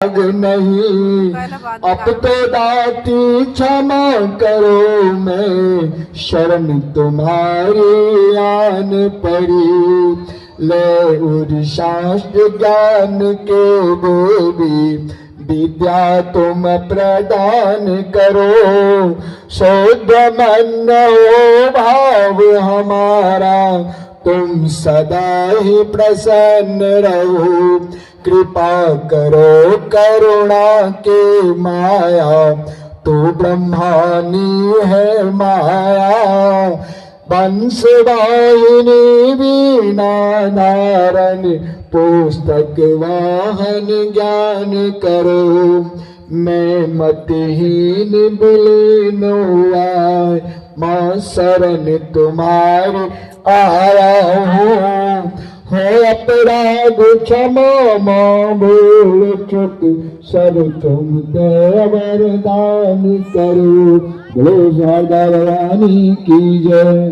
नहीं, अब तो दाती क्षमा करो, मैं शरण तुम्हारी आन पड़ी। ले उर शास्त्र ज्ञान के देवी, विद्या तुम प्रदान करो। शुद्ध मन हो भाव हमारा, तुम सदा ही प्रसन्न रहो। कृपा करो करुणा के माया, तो ब्रह्मानी है माया। वंशवाहिनी वीणा नारन, पुस्तक वाहन ज्ञान करो। मैं मतहीन बिलीन आए, माँ शरण तुम्हारी आया हूँ। हो अपराध क्षमा माँ भूल चुक, सब तुम दया वरदान करो। बोलो शारदा भवानी की जय।